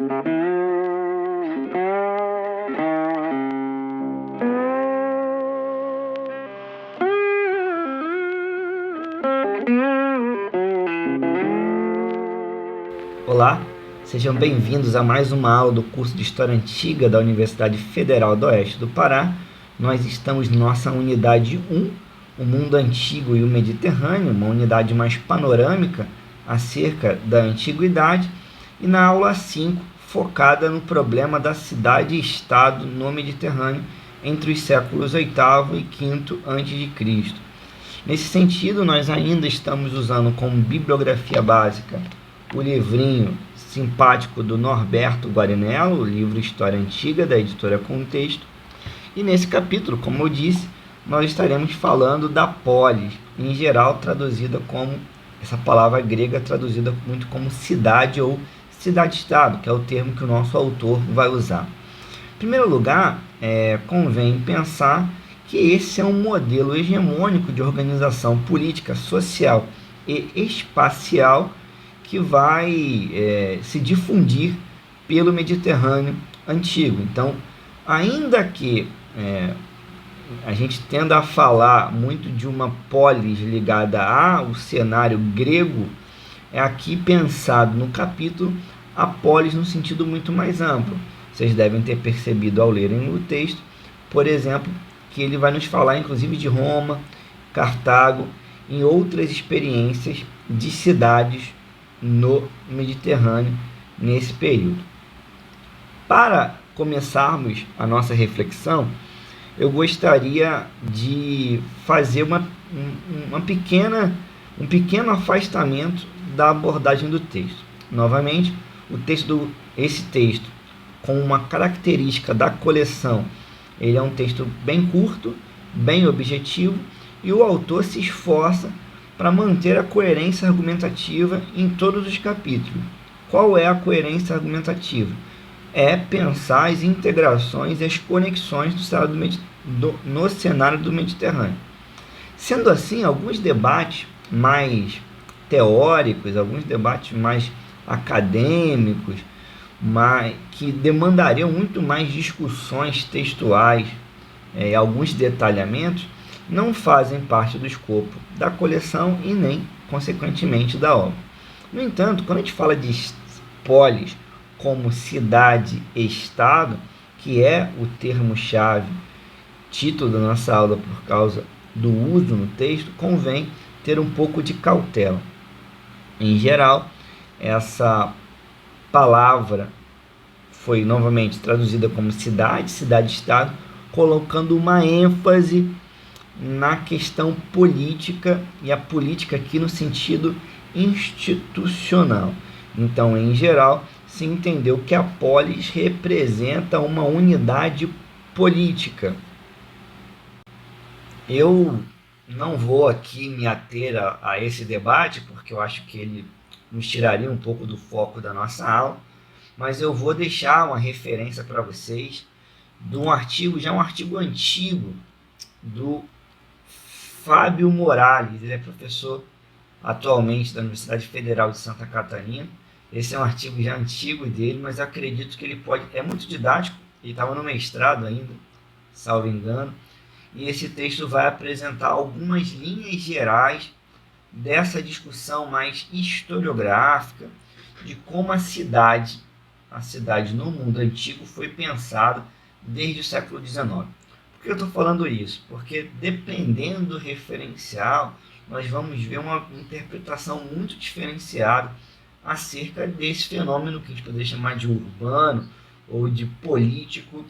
Olá, sejam bem-vindos a mais uma aula do curso de História Antiga da Universidade Federal do Oeste do Pará. Nós estamos na nossa unidade 1, o Mundo Antigo e o Mediterrâneo, uma unidade mais panorâmica acerca da Antiguidade, e na aula 5, focada no problema da cidade e Estado no Mediterrâneo entre os séculos VIII e V a.C. Nesse sentido, nós ainda estamos usando como bibliografia básica o livrinho simpático do Norberto Guarinello, o livro História Antiga, da editora Contexto. E nesse capítulo, como eu disse, nós estaremos falando da polis, em geral traduzida como, essa palavra grega traduzida muito como cidade ou cidade-estado, que é o termo que o nosso autor vai usar. Em primeiro lugar, convém pensar que esse é um modelo hegemônico de organização política, social e espacial que vai se difundir pelo Mediterrâneo antigo. Então, ainda que a gente tenda a falar muito de uma polis ligada ao cenário grego, é aqui pensado no capítulo a polis no sentido muito mais amplo. Vocês devem ter percebido ao lerem o texto, por exemplo, que ele vai nos falar inclusive de Roma, Cartago, em outras experiências de cidades no Mediterrâneo nesse período. Para começarmos a nossa reflexão, eu gostaria de fazer um pequeno afastamento da abordagem do texto. Novamente, esse texto, com uma característica da coleção, ele é um texto bem curto, bem objetivo, e o autor se esforça para manter a coerência argumentativa em todos os capítulos. Qual é a coerência argumentativa? É pensar as integrações e as conexões no cenário do Mediterrâneo. Sendo assim, alguns debates mais teóricos, alguns debates mais acadêmicos, que demandariam muito mais discussões textuais, alguns detalhamentos, não fazem parte do escopo da coleção e nem, consequentemente, da obra. No entanto, quando a gente fala de polis como cidade-estado, que é o termo-chave, título da nossa aula por causa do uso no texto, convém ter um pouco de cautela. Em geral, essa palavra foi novamente traduzida como cidade, cidade-estado, colocando uma ênfase na questão política, e a política aqui no sentido institucional. Então, em geral, se entendeu que a polis representa uma unidade política. Eu não vou aqui me ater a esse debate, porque eu acho que ele nos tiraria um pouco do foco da nossa aula, mas eu vou deixar uma referência para vocês de um artigo antigo, do Fábio Morales. Ele é professor atualmente da Universidade Federal de Santa Catarina. Esse é um artigo já antigo dele, mas acredito que ele é muito didático. Ele estava no mestrado ainda, salvo engano, e esse texto vai apresentar algumas linhas gerais dessa discussão mais historiográfica de como a cidade no mundo antigo foi pensada desde o século XIX. Por que eu estou falando isso? Porque dependendo do referencial, nós vamos ver uma interpretação muito diferenciada acerca desse fenômeno que a gente poderia chamar de urbano ou de político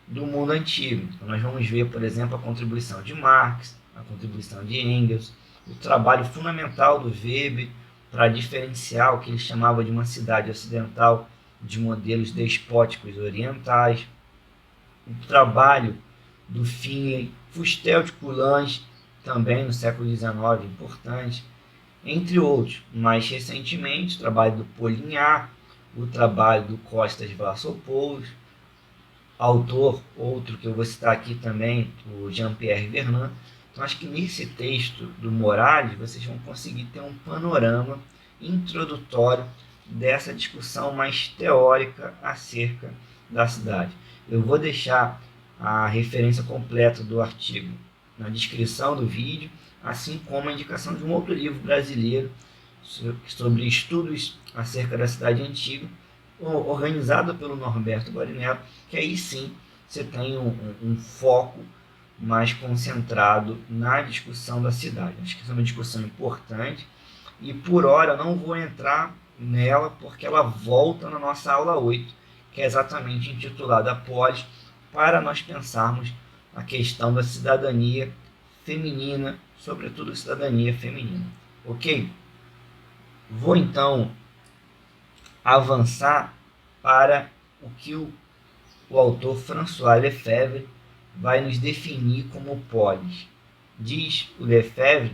do mundo antigo. Então, nós vamos ver, por exemplo, a contribuição de Marx, a contribuição de Engels, o trabalho fundamental do Weber para diferenciar o que ele chamava de uma cidade ocidental de modelos despóticos orientais, o trabalho do Finlay, Fustel de Coulanges, também no século XIX, importante, entre outros. Mais recentemente, o trabalho do Polignac, o trabalho do Costas Vlassopoulos, autor, outro que eu vou citar aqui também, o Jean-Pierre Vernant. Então, acho que nesse texto do Morales, vocês vão conseguir ter um panorama introdutório dessa discussão mais teórica acerca da cidade. Eu vou deixar a referência completa do artigo na descrição do vídeo, assim como a indicação de um outro livro brasileiro sobre estudos acerca da cidade antiga, organizado pelo Norberto Guarinello, que aí sim você tem um foco mais concentrado na discussão da cidade. Acho que essa é uma discussão importante e por hora eu não vou entrar nela porque ela volta na nossa aula 8, que é exatamente intitulada Polis, para nós pensarmos a questão da cidadania feminina, sobretudo a cidadania feminina. Ok? Vou então avançar para o que o autor François Lefebvre vai nos definir como polis. Diz o Lefebvre,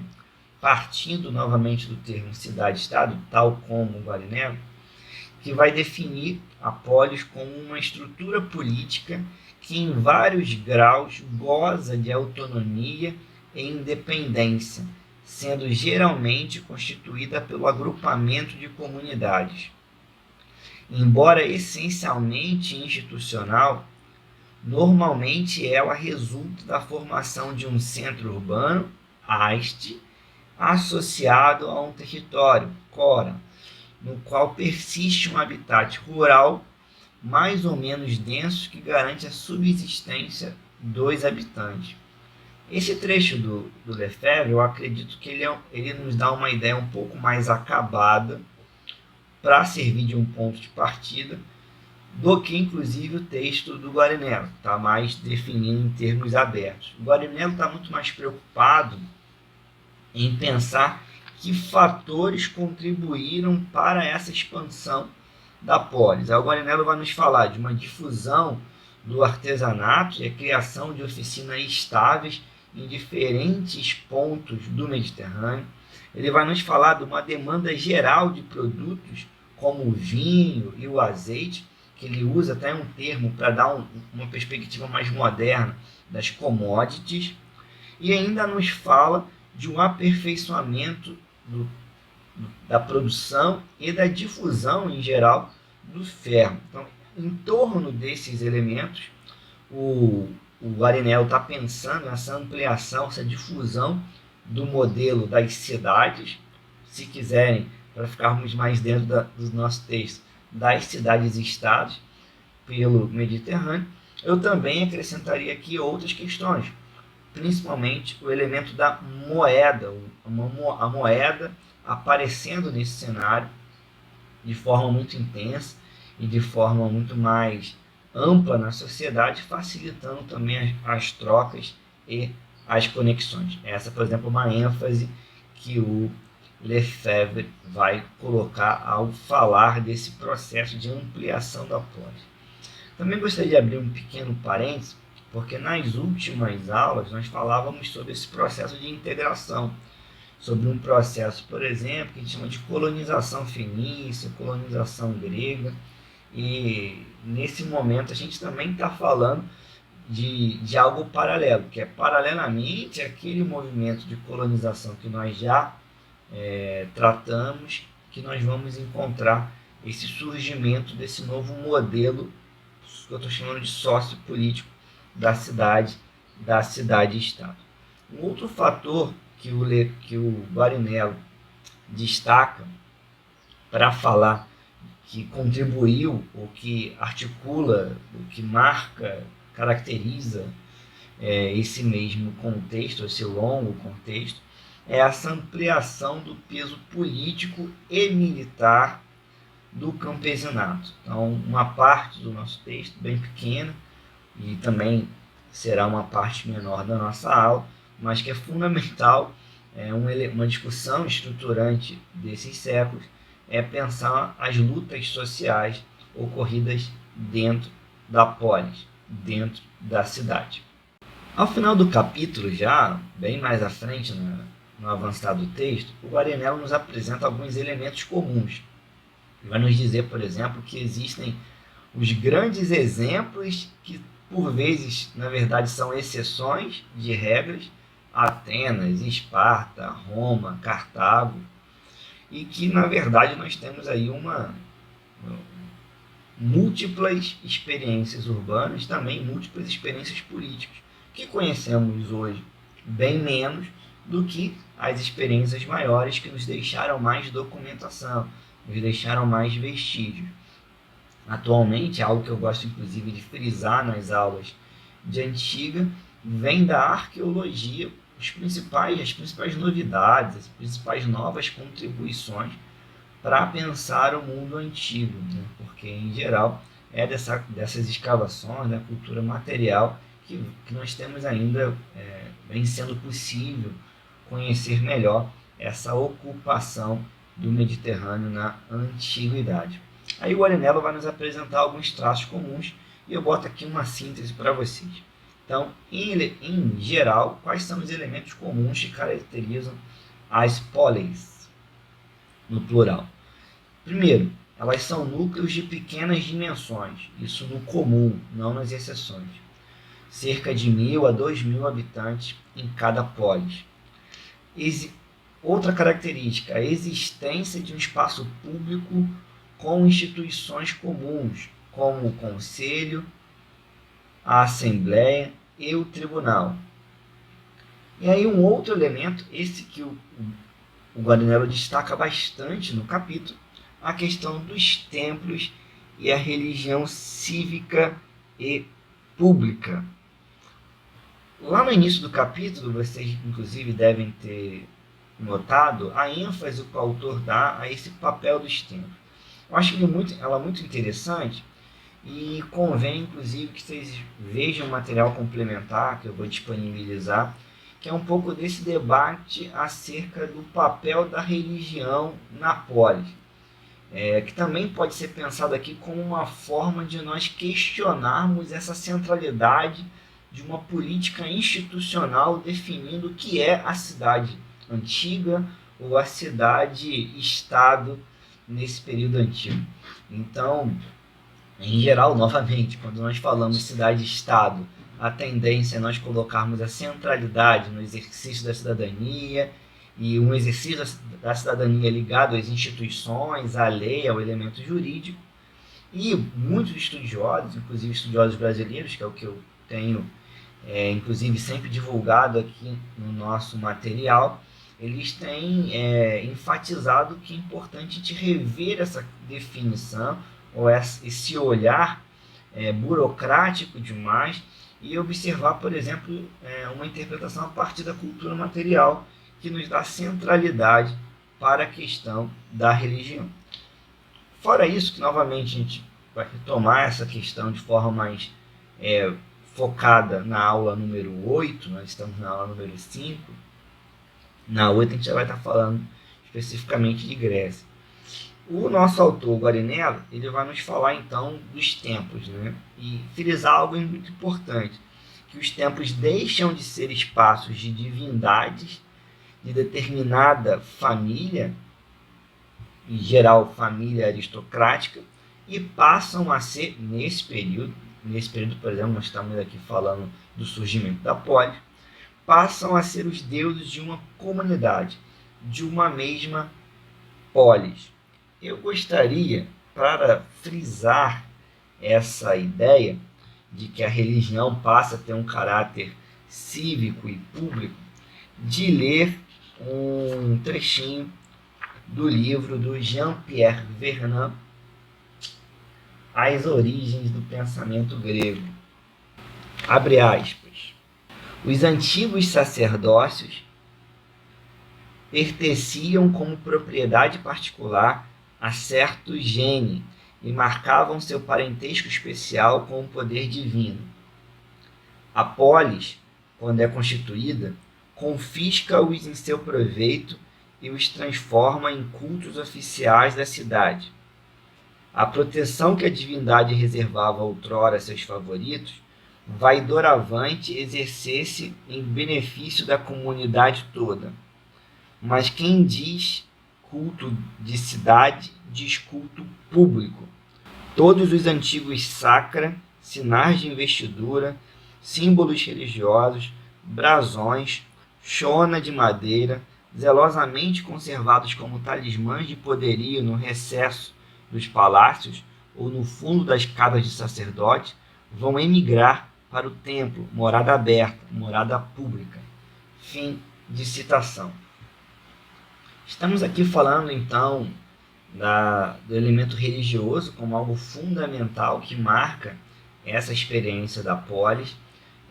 partindo novamente do termo cidade-estado, tal como o Guarinello, que vai definir a polis como uma estrutura política que em vários graus goza de autonomia e independência, sendo geralmente constituída pelo agrupamento de comunidades. Embora essencialmente institucional, normalmente ela resulta da formação de um centro urbano, haste, associado a um território, cora, no qual persiste um habitat rural mais ou menos denso que garante a subsistência dos habitantes. Esse trecho do Lefebvre, eu acredito que ele nos dá uma ideia um pouco mais acabada para servir de um ponto de partida do que inclusive o texto do Guarinello, está mais definindo em termos abertos. O Guarinello está muito mais preocupado em pensar que fatores contribuíram para essa expansão da polis. O Guarinello vai nos falar de uma difusão do artesanato e a criação de oficinas estáveis em diferentes pontos do Mediterrâneo. Ele vai nos falar de uma demanda geral de produtos como o vinho e o azeite, que ele usa até um termo para dar uma perspectiva mais moderna das commodities, e ainda nos fala de um aperfeiçoamento da produção e da difusão em geral do ferro. Então, em torno desses elementos, o Guarinello está pensando nessa ampliação, essa difusão do modelo das cidades, se quiserem, para ficarmos mais dentro do nosso texto, das cidades-estados pelo Mediterrâneo. Eu também acrescentaria aqui outras questões, principalmente o elemento da moeda, a moeda aparecendo nesse cenário de forma muito intensa e de forma muito mais ampla na sociedade, facilitando também as trocas e as conexões. Essa, por exemplo, é uma ênfase que o Lefebvre vai colocar ao falar desse processo de ampliação da polis. Também gostaria de abrir um pequeno parênteses, porque nas últimas aulas nós falávamos sobre esse processo de integração, sobre um processo, por exemplo, que a gente chama de colonização fenícia, colonização grega, e nesse momento a gente também está falando de algo paralelo, que é paralelamente aquele movimento de colonização que nós já tratamos, que nós vamos encontrar esse surgimento desse novo modelo que eu estou chamando de sociopolítico da cidade-estado. Um outro fator que o Guarinello destaca para falar que contribuiu, o que articula, o que marca, caracteriza esse mesmo contexto, esse longo contexto, é essa ampliação do peso político e militar do campesinato. Então, uma parte do nosso texto, bem pequena, e também será uma parte menor da nossa aula, mas que é fundamental, uma discussão estruturante desses séculos, é pensar as lutas sociais ocorridas dentro da polis, dentro da cidade. Ao final do capítulo, já bem mais à frente, no avançar do texto, o Guarinello nos apresenta alguns elementos comuns. Ele vai nos dizer, por exemplo, que existem os grandes exemplos que, por vezes, na verdade, são exceções de regras: Atenas, Esparta, Roma, Cartago. e que, na verdade, nós temos aí múltiplas experiências urbanas, também múltiplas experiências políticas, que conhecemos hoje bem menos do que as experiências maiores que nos deixaram mais documentação, nos deixaram mais vestígios. Atualmente, algo que eu gosto inclusive de frisar nas aulas de Antiga, vem da arqueologia as principais novidades, as principais novas contribuições para pensar o mundo antigo, né? Porque em geral é dessas escavações da cultura material que nós temos ainda, vem sendo possível conhecer melhor essa ocupação do Mediterrâneo na antiguidade. Aí o Arinello vai nos apresentar alguns traços comuns e eu boto aqui uma síntese para vocês. Então, em geral, quais são os elementos comuns que caracterizam as polis, no plural? Primeiro, elas são núcleos de pequenas dimensões, isso no comum, não nas exceções. Cerca de 1.000 a 2.000 habitantes em cada polis. Outra característica, a existência de um espaço público com instituições comuns, como o conselho, a assembleia e o tribunal. E aí um outro elemento, esse que o Arinello destaca bastante no capítulo, a questão dos templos e a religião cívica e pública. Lá no início do capítulo, vocês inclusive devem ter notado a ênfase que o autor dá a esse papel dos templos. Eu acho ela muito interessante e convém inclusive que vocês vejam o material complementar que eu vou disponibilizar, que é um pouco desse debate acerca do papel da religião na polis. Que também pode ser pensado aqui como uma forma de nós questionarmos essa centralidade de uma política institucional definindo o que é a cidade antiga ou a cidade-estado nesse período antigo. Então, em geral, novamente, quando nós falamos cidade-estado, a tendência é nós colocarmos a centralidade no exercício da cidadania e um exercício da cidadania ligado às instituições, à lei, ao elemento jurídico. E muitos estudiosos, inclusive estudiosos brasileiros, que é o que eu tenho inclusive sempre divulgado aqui no nosso material, eles têm enfatizado que é importante a gente rever essa definição, ou esse olhar burocrático demais, e observar, por exemplo, uma interpretação a partir da cultura material, que nos dá centralidade para a questão da religião. Fora isso, que novamente a gente vai retomar essa questão de forma mais focada na aula número 8, nós estamos na aula número 5, na 8 a gente já vai estar falando especificamente de Grécia. O nosso autor, o Arinello, ele vai nos falar então dos templos, né? E frisar algo muito importante, que os templos deixam de ser espaços de divindades de determinada família, em geral família aristocrática, e passam a ser, nesse período, por exemplo, nós estamos aqui falando do surgimento da polis, passam a ser os deuses de uma comunidade, de uma mesma polis. Eu gostaria, para frisar essa ideia de que a religião passa a ter um caráter cívico e público, de ler um trechinho do livro do Jean-Pierre Vernant, As Origens do Pensamento Grego. Abre aspas. Os antigos sacerdócios pertenciam como propriedade particular a certo gene e marcavam seu parentesco especial com o poder divino. A polis, quando é constituída, confisca-os em seu proveito e os transforma em cultos oficiais da cidade. A proteção que a divindade reservava outrora a seus favoritos vai doravante exercer-se em benefício da comunidade toda. Mas quem diz culto de cidade, diz culto público. Todos os antigos sacra, sinais de investidura, símbolos religiosos, brasões, chona de madeira, zelosamente conservados como talismãs de poderio no recesso dos palácios ou no fundo das casas de sacerdote, vão emigrar para o templo, morada aberta, morada pública. Fim de citação. Estamos aqui falando, então, do elemento religioso como algo fundamental que marca essa experiência da polis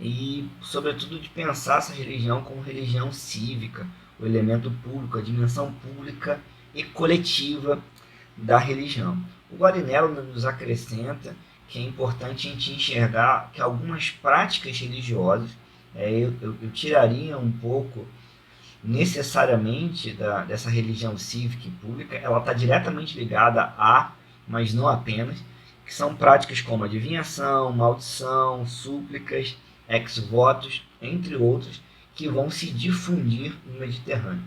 e, sobretudo, de pensar essa religião como religião cívica, o elemento público, a dimensão pública e coletiva da religião. O Guarinello nos acrescenta que é importante a gente enxergar que algumas práticas religiosas, eu tiraria um pouco necessariamente dessa religião cívica e pública, ela está diretamente ligada a, mas não apenas, que são práticas como adivinhação, maldição, súplicas, ex-votos, entre outras, que vão se difundir no Mediterrâneo.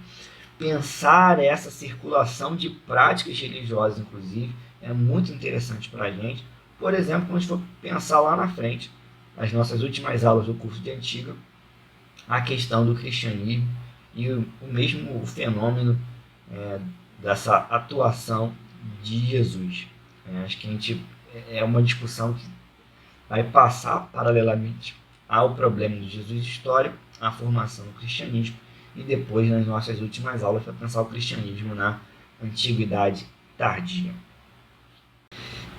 Pensar essa circulação de práticas religiosas, inclusive, é muito interessante para a gente. Por exemplo, quando a gente for pensar lá na frente, nas nossas últimas aulas do curso de Antiga, a questão do cristianismo e o mesmo fenômeno dessa atuação de Jesus. Acho que é uma discussão que vai passar paralelamente ao problema de Jesus histórico, à formação do cristianismo, e depois nas nossas últimas aulas para pensar o cristianismo na Antiguidade Tardia.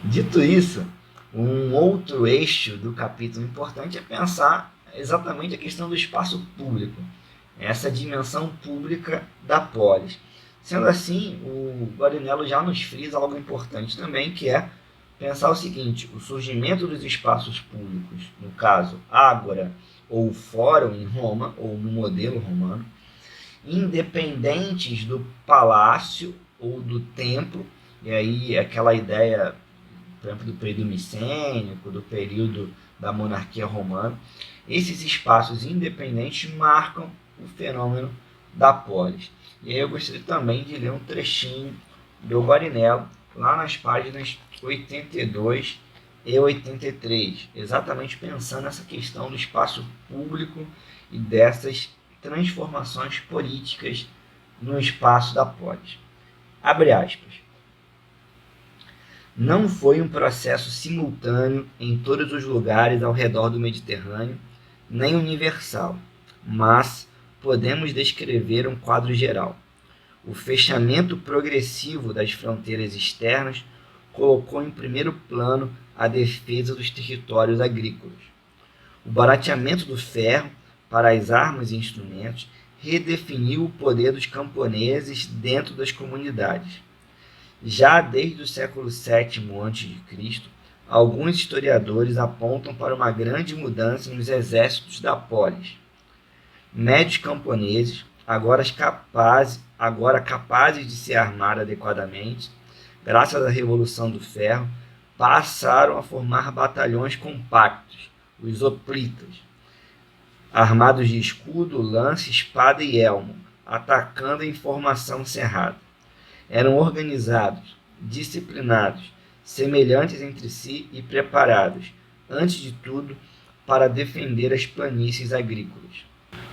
Dito isso, um outro eixo do capítulo importante é pensar exatamente a questão do espaço público, essa dimensão pública da polis. Sendo assim, o Guarinello já nos frisa algo importante também, que é pensar o seguinte: o surgimento dos espaços públicos, no caso, ágora ou fórum em Roma, ou no modelo romano, independentes do palácio ou do templo, e aí aquela ideia, por exemplo, do período micênico, do período da monarquia romana, esses espaços independentes marcam o fenômeno da polis. E aí eu gostaria também de ler um trechinho do Guarinello, lá nas páginas 82 e 83, exatamente pensando nessa questão do espaço público e dessas transformações políticas no espaço da polis. Abre aspas. Não foi um processo simultâneo em todos os lugares ao redor do Mediterrâneo, nem universal, mas podemos descrever um quadro geral. O fechamento progressivo das fronteiras externas colocou em primeiro plano a defesa dos territórios agrícolas. O barateamento do ferro para as armas e instrumentos redefiniu o poder dos camponeses dentro das comunidades. Já desde o século VII a.C., alguns historiadores apontam para uma grande mudança nos exércitos da polis. Médios camponeses, agora capazes de se armar adequadamente, graças à Revolução do Ferro, passaram a formar batalhões compactos, os hoplitas, armados de escudo, lance, espada e elmo, atacando em formação cerrada. Eram organizados, disciplinados, semelhantes entre si e preparados, antes de tudo, para defender as planícies agrícolas.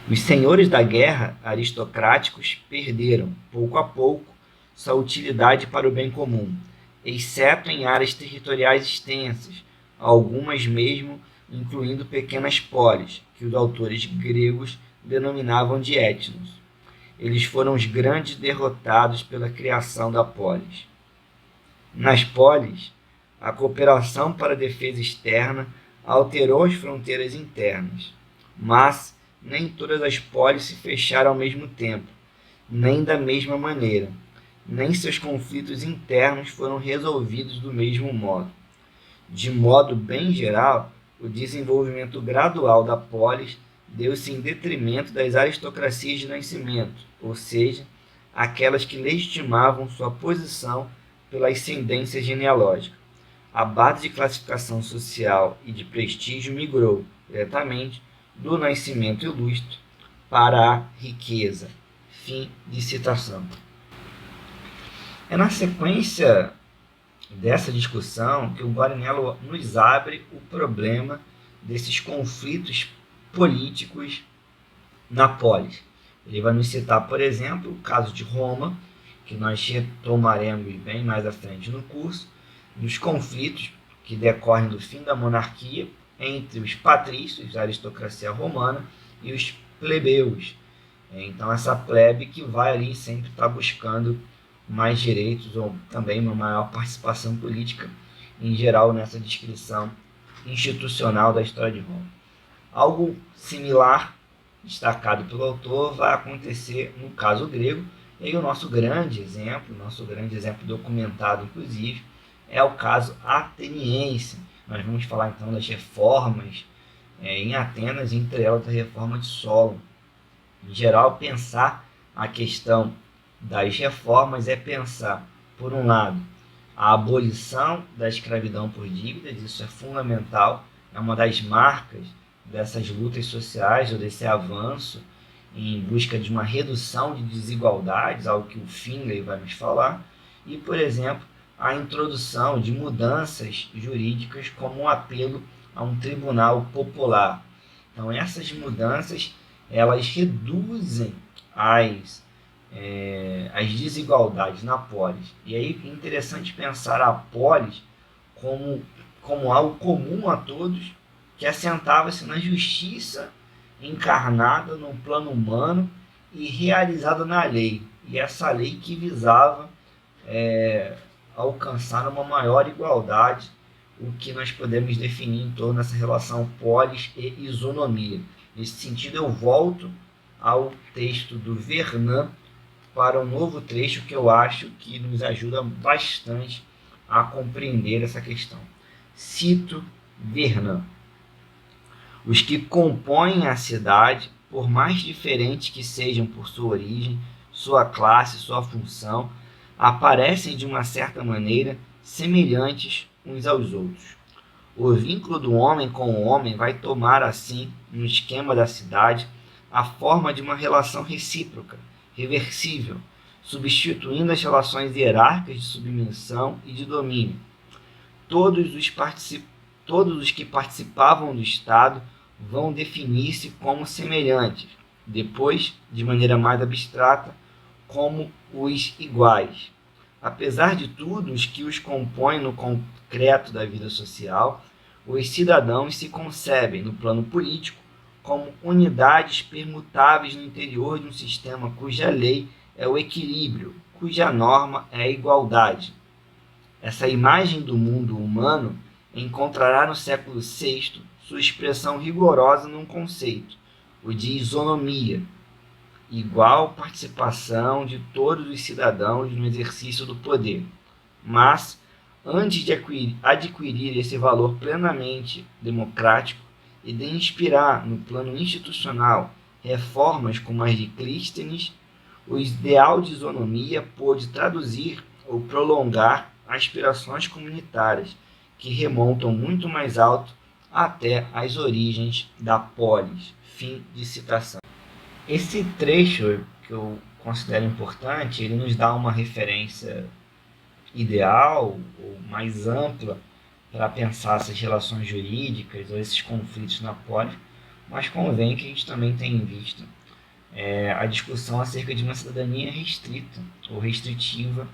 Os senhores da guerra aristocráticos perderam, pouco a pouco, sua utilidade para o bem comum, exceto em áreas territoriais extensas, algumas mesmo incluindo pequenas polis, que os autores gregos denominavam de etnos. Eles foram os grandes derrotados pela criação da polis. Nas polis, a cooperação para a defesa externa alterou as fronteiras internas, mas nem todas as polis se fecharam ao mesmo tempo, nem da mesma maneira, nem seus conflitos internos foram resolvidos do mesmo modo. De modo bem geral, o desenvolvimento gradual da polis deu-se em detrimento das aristocracias de nascimento, ou seja, aquelas que legitimavam sua posição pela ascendência genealógica. A base de classificação social e de prestígio migrou diretamente do nascimento ilustre para a riqueza. Fim de citação. É na sequência dessa discussão que o Guarinello nos abre o problema desses conflitos políticos na polis. Ele vai nos citar, por exemplo, o caso de Roma, que nós retomaremos bem mais à frente no curso, dos conflitos que decorrem do fim da monarquia entre os patrícios, a aristocracia romana, e os plebeus. Então, essa plebe que vai ali sempre estar buscando mais direitos ou também uma maior participação política em geral nessa descrição institucional da história de Roma. Algo similar, destacado pelo autor, vai acontecer no caso grego, e o nosso grande exemplo documentado inclusive, é o caso ateniense. Nós vamos falar então das reformas em Atenas, entre elas a reforma de Solon. Em geral, pensar a questão das reformas é pensar, por um lado, a abolição da escravidão por dívidas, isso é fundamental, é uma das marcas dessas lutas sociais ou desse avanço em busca de uma redução de desigualdades, algo que o Finlay vai nos falar, e, por exemplo, a introdução de mudanças jurídicas como um apelo a um tribunal popular. Então, essas mudanças elas reduzem as desigualdades na polis. E aí é interessante pensar a polis como algo comum a todos, que assentava-se na justiça encarnada no plano humano e realizada na lei. E essa lei que visava alcançar uma maior igualdade, o que nós podemos definir em torno dessa relação polis e isonomia. Nesse sentido, eu volto ao texto do Vernon para um novo trecho que eu acho que nos ajuda bastante a compreender essa questão. Cito Vernon: os que compõem a cidade, por mais diferentes que sejam por sua origem, sua classe, sua função, aparecem de uma certa maneira semelhantes uns aos outros. O vínculo do homem com o homem vai tomar, assim, no esquema da cidade, a forma de uma relação recíproca, reversível, substituindo as relações hierárquicas de submissão e de domínio. Todos os que participavam do Estado vão definir-se como semelhantes, depois, de maneira mais abstrata, como os iguais. Apesar de tudo, os que os compõem no concreto da vida social, os cidadãos se concebem, no plano político, como unidades permutáveis no interior de um sistema cuja lei é o equilíbrio, cuja norma é a igualdade. Essa imagem do mundo humano encontrará no século VI sua expressão rigorosa num conceito, o de isonomia, igual participação de todos os cidadãos no exercício do poder. Mas, antes de adquirir esse valor plenamente democrático e de inspirar no plano institucional reformas como as de Clístenes, o ideal de isonomia pôde traduzir ou prolongar aspirações comunitárias que remontam muito mais alto até as origens da polis. Fim de citação. Esse trecho que eu considero importante, ele nos dá uma referência ideal ou mais ampla para pensar essas relações jurídicas ou esses conflitos na polis, mas convém que a gente também tenha visto a discussão acerca de uma cidadania restrita ou restritiva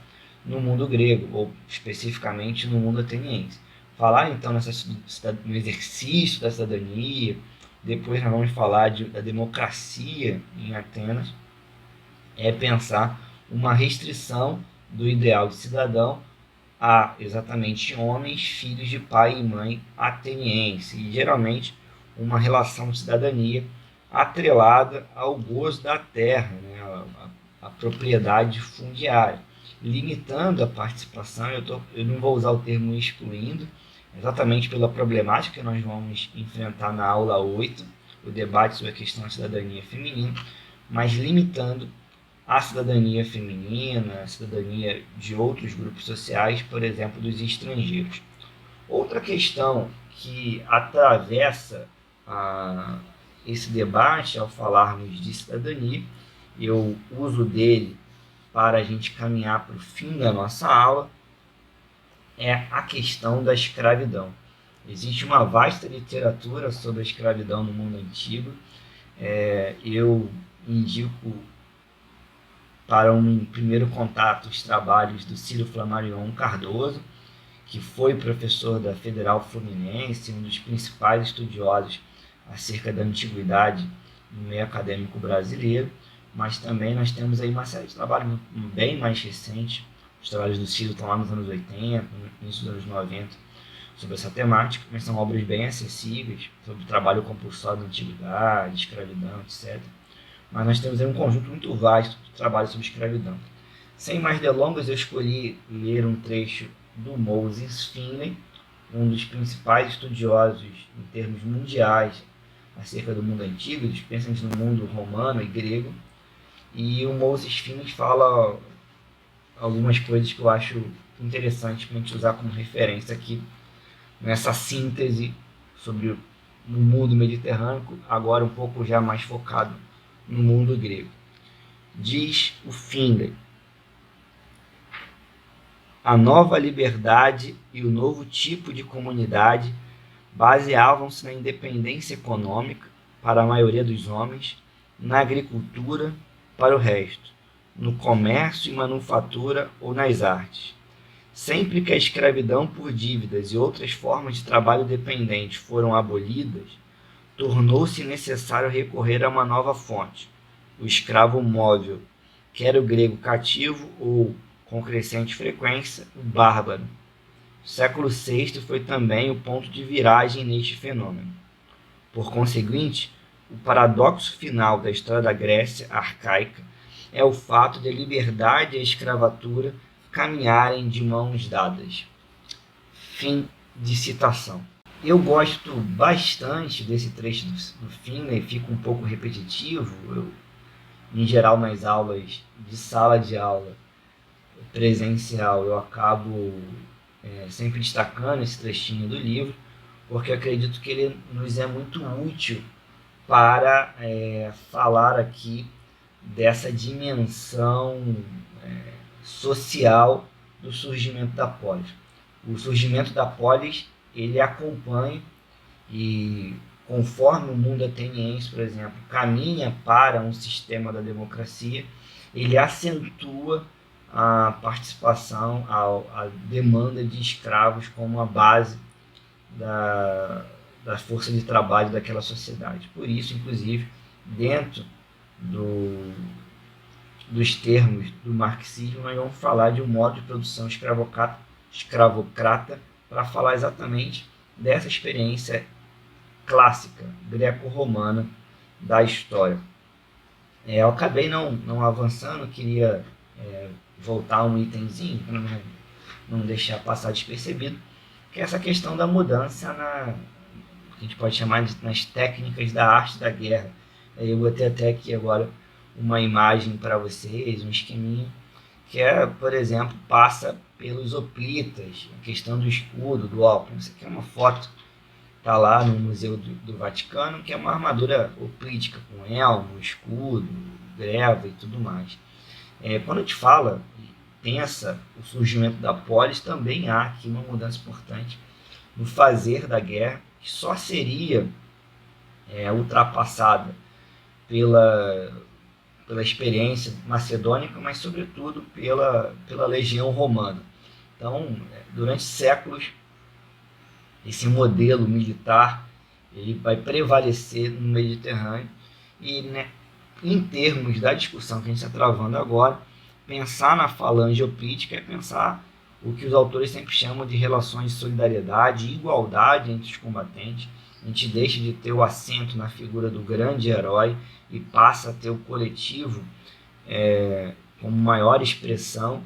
no mundo grego, ou especificamente no mundo ateniense. Falar então no exercício da cidadania, depois nós vamos falar da democracia em Atenas, é pensar uma restrição do ideal de cidadão a exatamente homens, filhos de pai e mãe ateniense, e geralmente uma relação de cidadania atrelada ao gozo da terra, né, a propriedade fundiária, limitando a participação. Eu não vou usar o termo excluindo, exatamente pela problemática que nós vamos enfrentar na aula 8, o debate sobre a questão da cidadania feminina, mas limitando a cidadania feminina, a cidadania de outros grupos sociais, por exemplo, dos estrangeiros. Outra questão que atravessa esse debate ao falarmos de cidadania, eu uso dele para a gente caminhar para o fim da nossa aula, é a questão da escravidão. Existe uma vasta literatura sobre a escravidão no mundo antigo. Eu indico para um primeiro contato os trabalhos do Ciro Flammarion Cardoso, que foi professor da Federal Fluminense, um dos principais estudiosos acerca da antiguidade no meio acadêmico brasileiro, mas também nós temos aí uma série de trabalhos bem mais recentes. Os trabalhos do Ciro estão lá nos anos 80, no início dos anos 90, sobre essa temática, mas são obras bem acessíveis, sobre o trabalho compulsório da antiguidade, escravidão, etc. Mas nós temos aí um conjunto muito vasto de trabalhos sobre escravidão. Sem mais delongas, eu escolhi ler um trecho do Moses Finley, um dos principais estudiosos em termos mundiais acerca do mundo antigo, especialmente no mundo romano e grego. E o Moses Finley fala algumas coisas que eu acho interessantes para a gente usar como referência aqui nessa síntese sobre o mundo mediterrâneo, agora um pouco já mais focado no mundo grego. Diz o Finley: a nova liberdade e o novo tipo de comunidade baseavam-se na independência econômica para a maioria dos homens, na agricultura para o resto, no comércio e manufatura ou nas artes. Sempre que a escravidão por dívidas e outras formas de trabalho dependente foram abolidas, tornou-se necessário recorrer a uma nova fonte, o escravo móvel, quer o grego cativo ou, com crescente frequência, o bárbaro. O século VI foi também o ponto de viragem neste fenômeno. Por conseguinte, o paradoxo final da história da Grécia arcaica é o fato de a liberdade e a escravatura caminharem de mãos dadas. Fim de citação. Eu gosto bastante desse trecho do Finley, fica um pouco repetitivo. Em geral, nas aulas de sala de aula presencial, eu acabo sempre destacando esse trechinho do livro, porque eu acredito que ele nos é muito útil para falar aqui dessa dimensão social do surgimento da polis. O surgimento da polis, ele acompanha e, conforme o mundo ateniense, por exemplo, caminha para um sistema da democracia, ele acentua a participação, a demanda de escravos como a base da força de trabalho daquela sociedade. Por isso, inclusive, dentro dos termos do marxismo, nós vamos falar de um modo de produção escravocrata para falar exatamente dessa experiência clássica greco-romana da história. Eu acabei não avançando, queria voltar a um itemzinho para não deixar passar despercebido, que é essa questão da mudança que a gente pode chamar nas técnicas da arte da guerra. Eu botei até aqui agora uma imagem para vocês, um esqueminha, que por exemplo, passa pelos hoplitas, a questão do escudo, do óculos. Isso aqui é uma foto, está lá no Museu do Vaticano, que é uma armadura hoplítica com elmo, escudo, greva e tudo mais. Quando a gente fala, pensa o surgimento da polis, também há aqui uma mudança importante no fazer da guerra, que só seria ultrapassada pela experiência macedônica, mas sobretudo pela legião romana. Então, durante séculos, esse modelo militar ele vai prevalecer no Mediterrâneo e, em termos da discussão que a gente está travando agora, pensar na falange hoplítica é pensar o que os autores sempre chamam de relações de solidariedade e igualdade entre os combatentes. A gente deixa de ter o acento na figura do grande herói e passa a ter o coletivo como maior expressão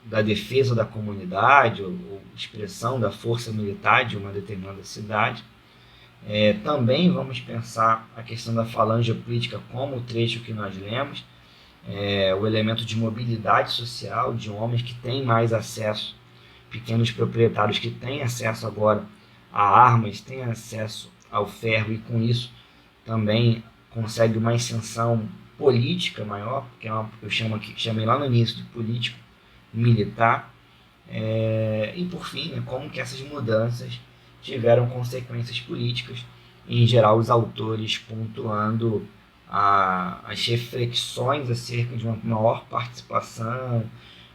da defesa da comunidade ou expressão da força militar de uma determinada cidade. Também vamos pensar a questão da falange política como o trecho que nós lemos, o elemento de mobilidade social, de homens que têm mais acesso, pequenos proprietários que têm acesso agora a armas, têm acesso ao ferro e com isso também consegue uma ascensão política maior, que é eu chamei lá no início de político militar. E por fim, como que essas mudanças tiveram consequências políticas, em geral os autores pontuando as reflexões acerca de uma maior participação,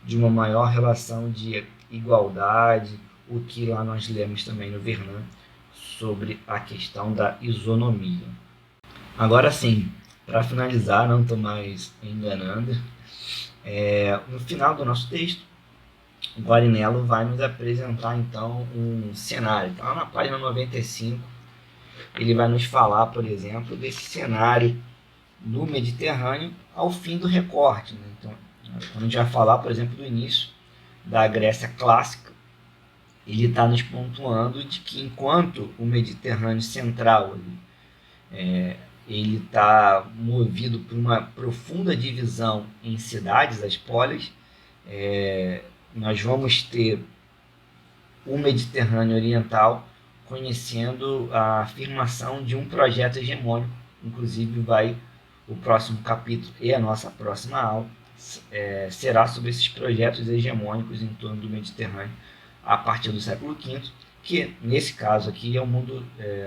de uma maior relação de igualdade, o que lá nós lemos também no Vernon sobre a questão da isonomia. Agora sim, para finalizar, não estou mais enganando, no final do nosso texto, o Guarinello vai nos apresentar então um cenário. Então, lá na página 95, ele vai nos falar, por exemplo, desse cenário no Mediterrâneo ao fim do recorte. Né? Então, quando a gente vai falar, por exemplo, do início da Grécia clássica, ele está nos pontuando de que enquanto o Mediterrâneo central ele está movido por uma profunda divisão em cidades, as polis, nós vamos ter o Mediterrâneo oriental conhecendo a afirmação de um projeto hegemônico. Inclusive o próximo capítulo e a nossa próxima aula será sobre esses projetos hegemônicos em torno do Mediterrâneo a partir do século V, que nesse caso aqui é o mundo,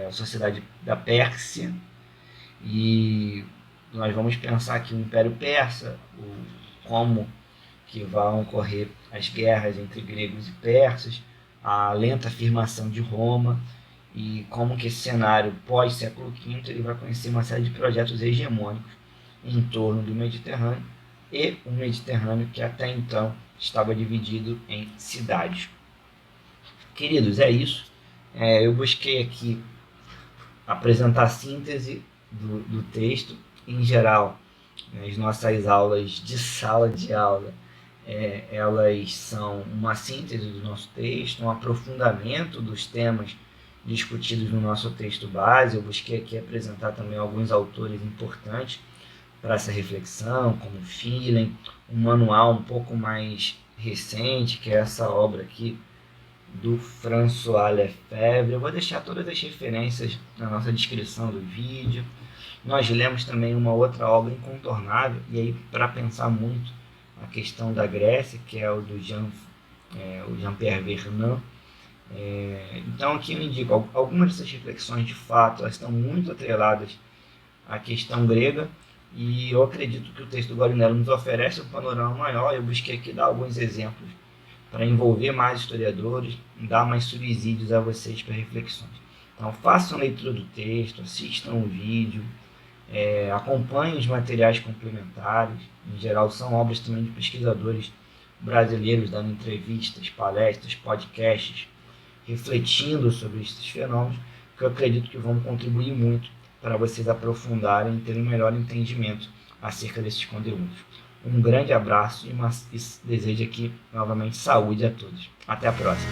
a sociedade da Pérsia, e nós vamos pensar aqui o Império Persa, como que vão ocorrer as guerras entre gregos e persas, a lenta afirmação de Roma, e como que esse cenário pós-século V ele vai conhecer uma série de projetos hegemônicos em torno do Mediterrâneo, e um Mediterrâneo que até então estava dividido em cidades. Queridos, é isso. Eu busquei aqui apresentar a síntese do texto. Em geral, as nossas aulas de sala de aula, elas são uma síntese do nosso texto, um aprofundamento dos temas discutidos no nosso texto base. Eu busquei aqui apresentar também alguns autores importantes para essa reflexão, como Philem, um manual um pouco mais recente, que é essa obra aqui do François Lefebvre. Eu vou deixar todas as referências na nossa descrição do vídeo. Nós lemos também uma outra obra incontornável, e aí para pensar muito a questão da Grécia, que é o do Jean-Pierre Vernant. Então aqui eu indico algumas dessas reflexões, de fato, elas estão muito atreladas à questão grega, e eu acredito que o texto do Guarinello nos oferece um panorama maior. Eu busquei aqui dar alguns exemplos para envolver mais historiadores, dar mais subsídios a vocês para reflexões. Então façam a leitura do texto, assistam o vídeo, acompanhem os materiais complementares. Em geral são obras também de pesquisadores brasileiros dando entrevistas, palestras, podcasts, refletindo sobre esses fenômenos, que eu acredito que vão contribuir muito para vocês aprofundarem e terem um melhor entendimento acerca desses conteúdos. Um grande abraço e desejo aqui novamente saúde a todos. Até a próxima.